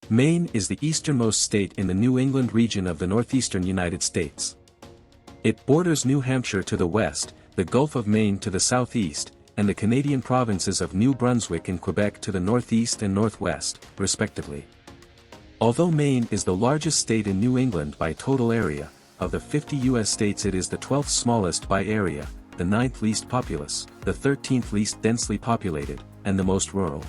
Maine is the easternmost state in the New England region of the northeastern United States. It borders New Hampshire to the west, the Gulf of Maine to the southeast, and the Canadian provinces of New Brunswick and Quebec to the northeast and northwest, respectively. Although Maine is the largest state in New England by total area, of the 50 U.S. states it is the 12th smallest by area, the 9th least populous, the 13th least densely populated, and the most rural.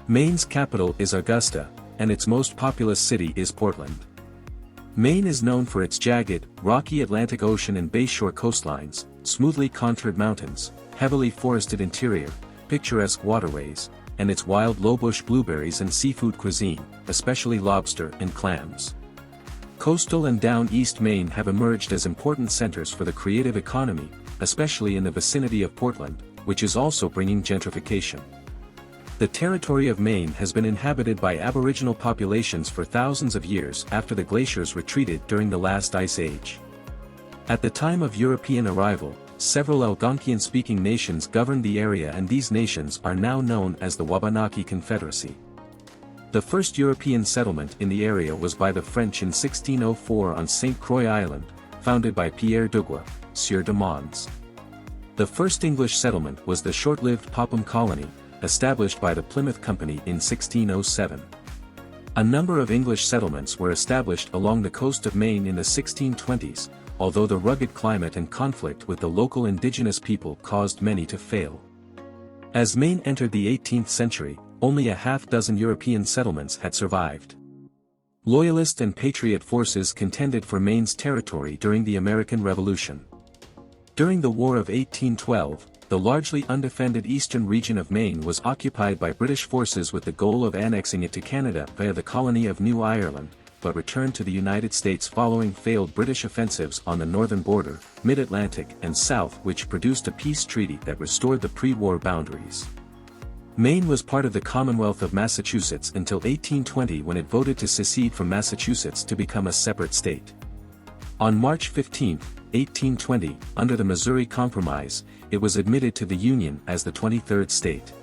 Maine's capital is Augusta, and its most populous city is Portland. Maine is known for its jagged, rocky Atlantic Ocean and bayshore coastlines, smoothly contoured mountains, heavily forested interior, picturesque waterways, and its wild lowbush blueberries and seafood cuisine, especially lobster and clams. Coastal and down East Maine have emerged as important centers for the creative economy, especially in the vicinity of Portland, which is also bringing gentrification. The territory of Maine has been inhabited by Aboriginal populations for thousands of years after the glaciers retreated during the last ice age. At the time of European arrival, several Algonquian-speaking nations governed the area, and these nations are now known as the Wabanaki Confederacy. The first European settlement in the area was by the French in 1604 on St. Croix Island, founded by Pierre Duguay, Sieur de Mons. The first English settlement was the short-lived Popham Colony, established by the Plymouth Company in 1607. A number of English settlements were established along the coast of Maine in the 1620s, although the rugged climate and conflict with the local indigenous people caused many to fail. As Maine entered the 18th century, only a half-dozen European settlements had survived. Loyalist and Patriot forces contended for Maine's territory during the American Revolution. During the War of 1812, the largely undefended eastern region of Maine was occupied by British forces with the goal of annexing it to Canada via the colony of New Ireland, but returned to the United States following failed British offensives on the northern border, mid-Atlantic and south, which produced a peace treaty that restored the pre-war boundaries. Maine was part of the Commonwealth of Massachusetts until 1820, when it voted to secede from Massachusetts to become a separate state. On March 15, 1820, under the Missouri Compromise, it was admitted to the Union as the 23rd state.